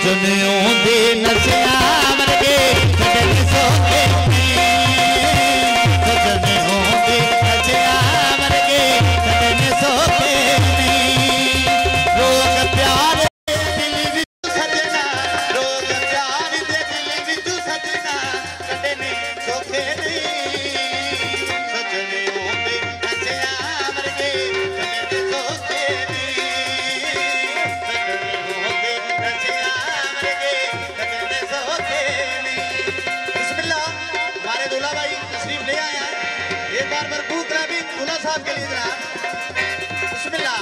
सजनियों दे नसिया वर्गे सजन सोते सजनियों दे नसिया वर्गे सजन सोते रोग प्यार दिल विच सजना रोग प्यार दे दिल विच सजना कटने सोखे नहीं सजनियों दे नसिया वर्गे सजन सोते साहब के लिए जनाब बिस्मिल्लाह।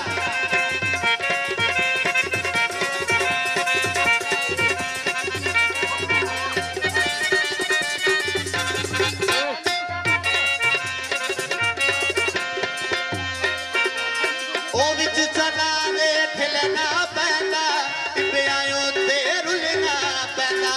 ओ विच चना दे ठिलना पैंदा पिआयो ते रुलना पैंदा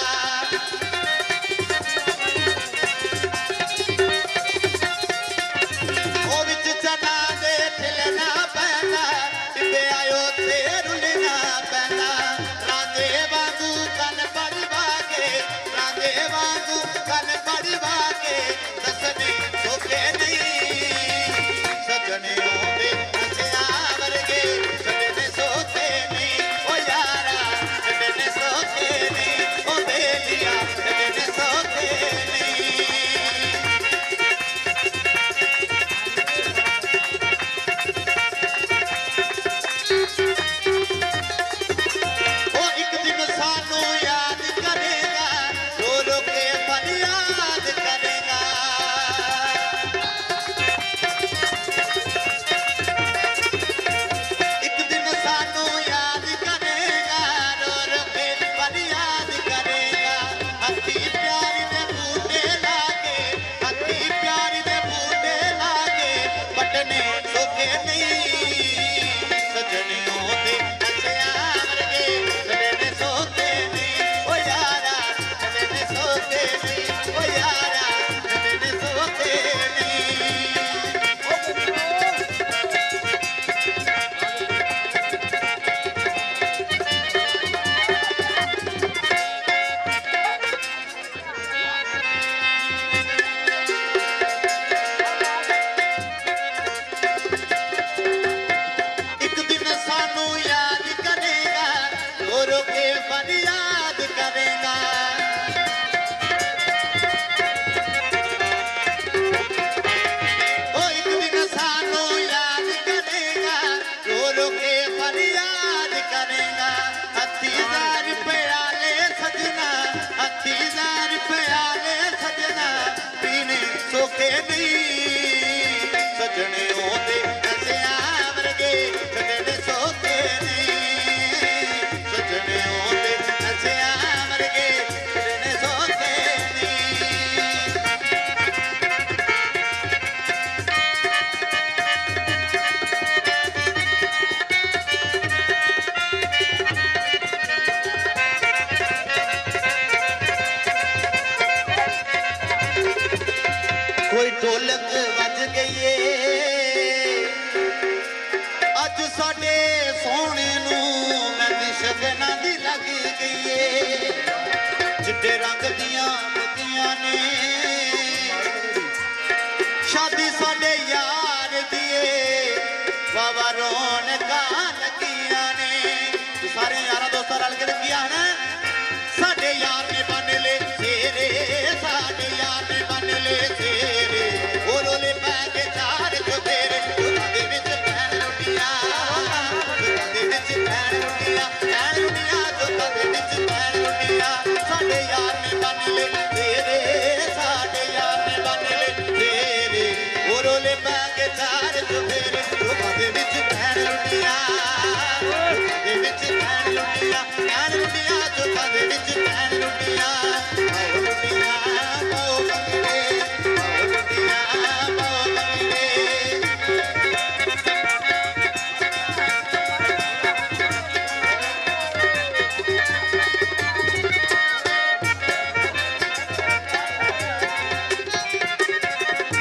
कोई ढोलक बज गई अज साडे सोने नू मैं शगना दी लग गई चिट्टे रंग दियां मोतियां ने शादी साडे यार दिए बाबा रौनकां लगियां ने सारे यारा दोस्तां रल के लगियां है साडे यार ने बन ले तेरे साडे यार ने बन ले तेरे ओ रोले पै के चार चुफेरे दुकां दे विच पैण लुटियां दुकां दे विच पैण लुटियां दुकां दे विच पैण लुटियां साडे यार ने बन ले तेरे साडे यार ने बन ले तेरे ओ रोले पै के चार चुफेरे दुकां दे विच पैण लुटियां दुकां दे विच पैण लुटियां दुकां दे विच पैण लुटियां आओ लुटियां पाओ बंगले आओ लुटियां पाओ बंगले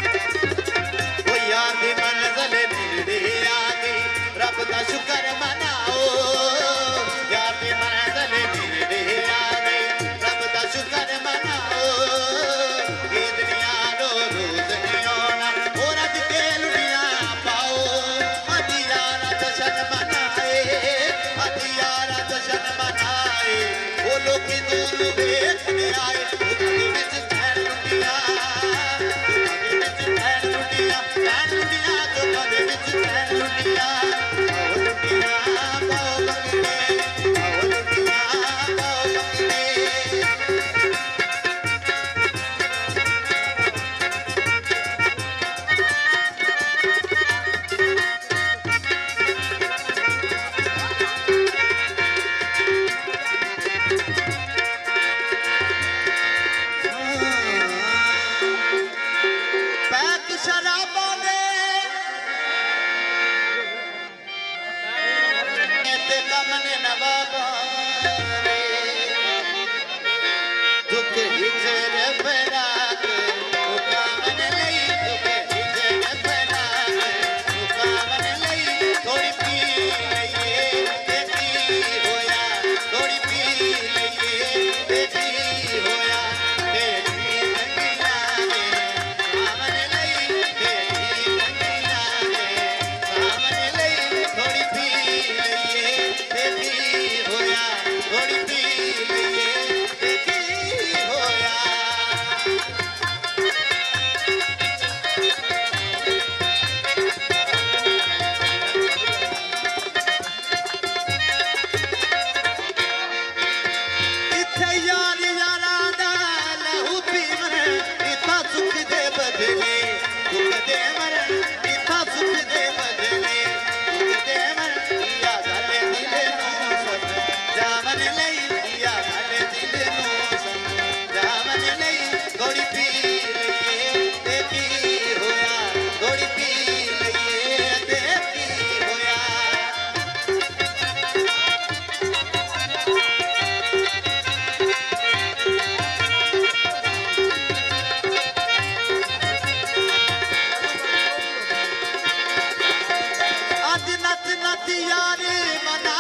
ओ यार दी मंज़िल नेड़े आ गई रब दा शुक्र लोकी दूर वेखने आए दुखा दे विच भैन लुटिया दुखा दे विच भैन लुटिया दुखा दे विच भैन लुटिया आओ लुटिया पाओ बंगड़े आओ लुटिया पाओ बंगड़े यार मना